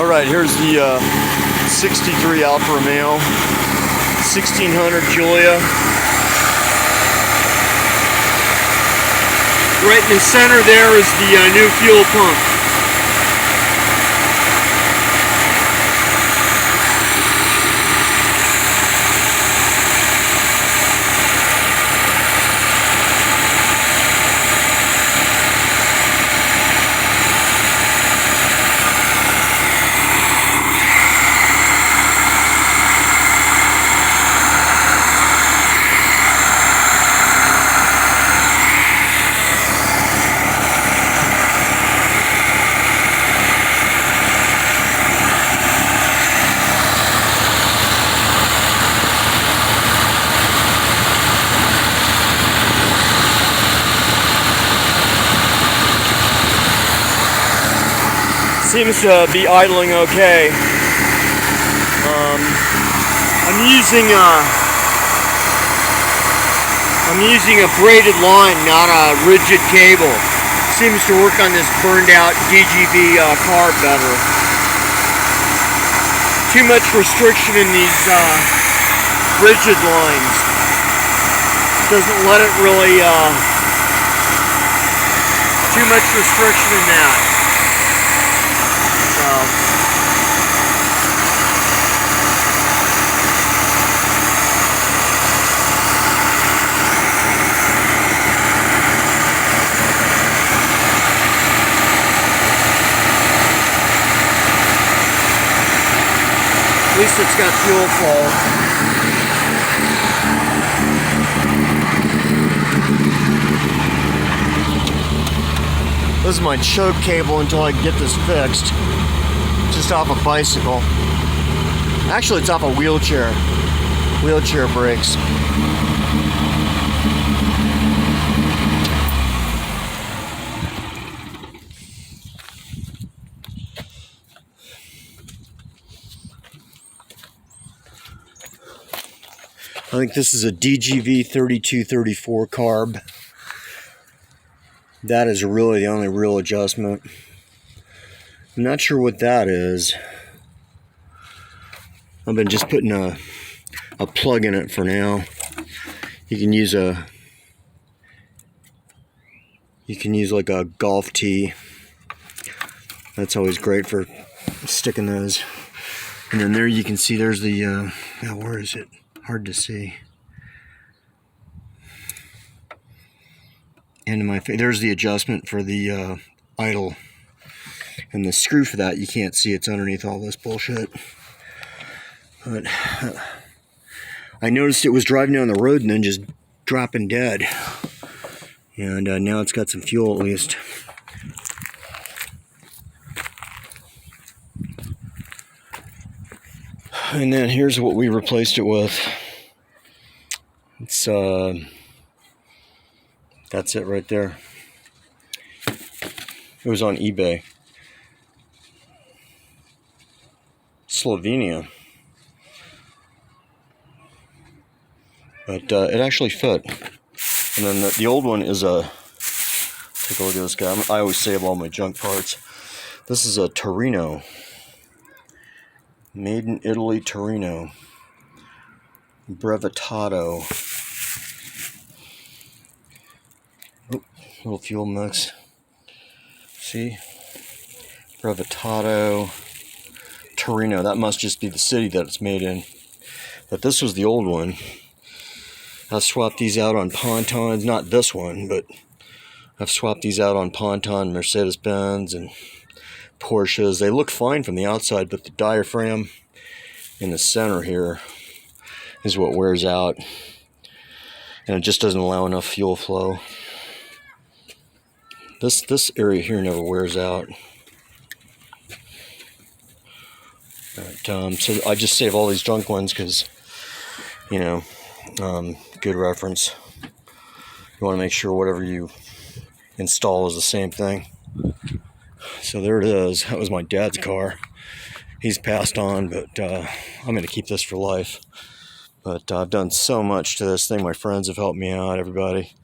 Alright, here's the 63 Alfa Romeo, 1600 Giulia. Right in the center there is the new fuel pump. Seems to be idling okay. I'm using a braided line, not a rigid cable. Seems to work on this burned out DGV car better. Too much restriction in these rigid lines. Doesn't let it really. Too much restriction in that. At least it's got fuel flow. This is my choke cable until I get this fixed. Just off a bicycle. Actually, it's off a wheelchair. Wheelchair brakes. I think this is a DGV 3234 carb. That is really the only real adjustment. I'm not sure what that is. I've been just putting a plug in it for now. You can use like a golf tee. That's always great for sticking those. And then there you can see there's the where is it? Hard to see. End of my face. There's the adjustment for the idle. And the screw for that, you can't see, it's underneath all this bullshit. But I noticed it was driving down the road and then just dropping dead. And now it's got some fuel at least. And then here's what we replaced it with. It's that's it right there. It was on eBay. Slovenia. But it actually fit. And then the old one is a, take a look at this guy. I always save all my junk parts. This is a Torino. Made in Italy, Torino. Brevettato. Oop, little fuel mix. See? Brevettato. Torino. That must just be the city that it's made in. But this was the old one. I've swapped these out on pontons. Not this one, but I've swapped these out on ponton Mercedes-Benz and Porsches. They look fine from the outside, but the diaphragm in the center here is what wears out. And it just doesn't allow enough fuel flow. This area here never wears out. But, so I just save all these junk ones because, you know, good reference. You want to make sure whatever you install is the same thing. So there it is. That was my dad's car. He's passed on, but I'm going to keep this for life. But I've done so much to this thing. My friends have helped me out, everybody.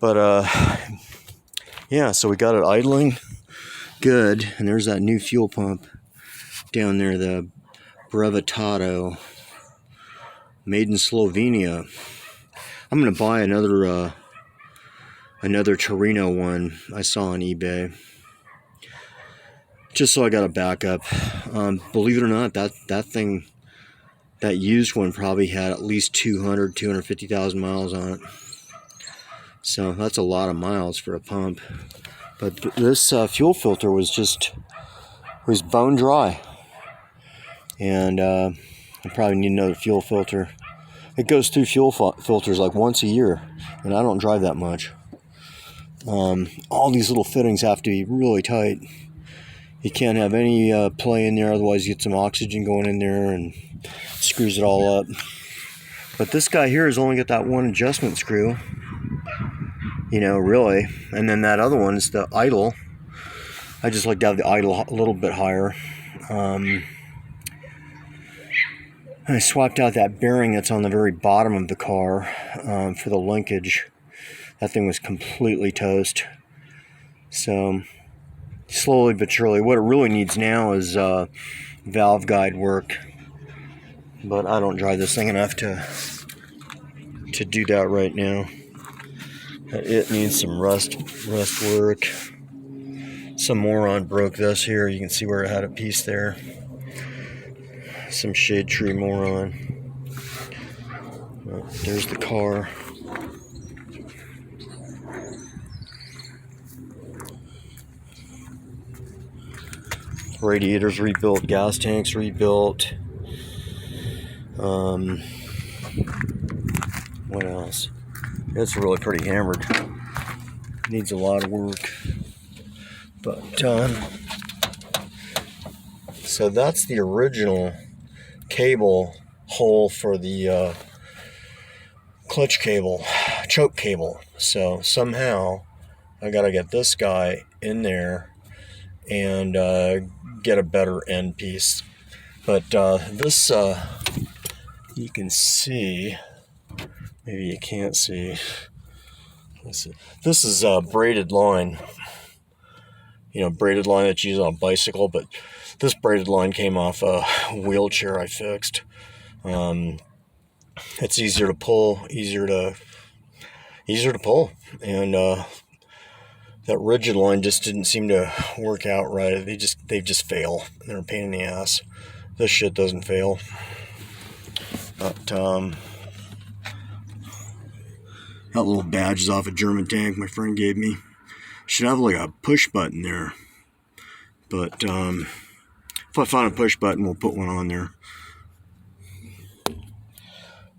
But yeah, so we got it idling. Good. And there's that new fuel pump. down there, the Brevetado, made in Slovenia. I'm gonna buy another Torino one I saw on eBay, just so I got a backup. Believe it or not, that thing, that used one, probably had at least 250,000 miles on it. So that's a lot of miles for a pump. But this fuel filter was bone dry, and I probably need another fuel filter. It goes through fuel filters like once a year, and I don't drive that much. All these little fittings have to be really tight. You can't have any play in there, otherwise you get some oxygen going in there and screws it all up. But this guy here has only got that one adjustment screw, you know, really. And then that other one is the idle. I just like to have the idle a little bit higher. I swapped out that bearing that's on the very bottom of the car for the linkage. That thing was completely toast. So slowly but surely, what it really needs now is valve guide work. But I don't drive this thing enough to do that right now. It needs some rust work. Some moron broke this here. You can see where it had a piece there. Some shade tree moron. There's the car. Radiators rebuilt, gas tanks rebuilt. What else? It's really pretty hammered. Needs a lot of work. But so that's the original cable hole for the clutch cable, choke cable. So somehow I gotta get this guy in there and get a better end piece. But this you can see, maybe you can't see. This is braided line. You know, braided line that's used on a bicycle, but this braided line came off a wheelchair I fixed. It's easier to pull, easier to pull, and that rigid line just didn't seem to work out right. They just fail. They're a pain in the ass. This shit doesn't fail. But that little badge is off a German tank my friend gave me. Should have like a push button there. But if I find a push button, we'll put one on there.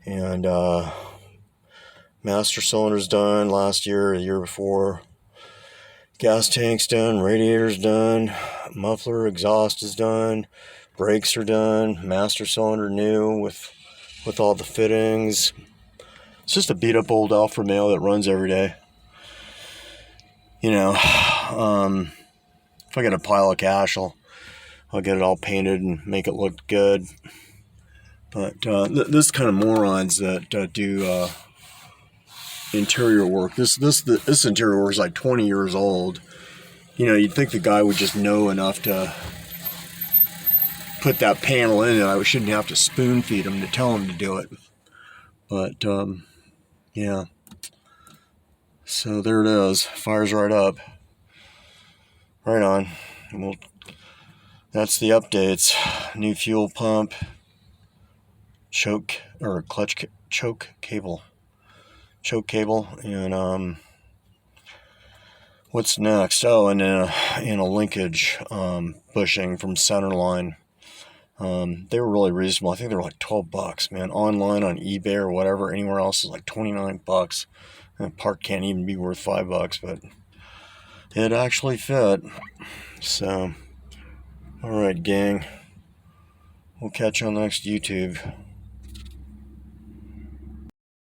And master cylinder's done last year, the year before. Gas tank's done, radiator's done, muffler, exhaust is done, brakes are done, master cylinder new with all the fittings. It's just a beat up old Alfa Romeo that runs every day. You know, if I get a pile of cash, I'll get it all painted and make it look good. But this kind of morons that do interior work. This interior work is like 20 years old. You know, you'd think the guy would just know enough to put that panel in, and I shouldn't have to spoon feed him to tell him to do it. But yeah. So there it is. Fires right up. Right on. Well, that's the updates. New fuel pump, choke cable, and what's next? Oh, and a linkage bushing from Centerline. They were really reasonable. I think they were like $12, man. Online on eBay or whatever, anywhere else is like $29. And part can't even be worth $5, but it actually fit. So, all right, gang. We'll catch you on the next YouTube.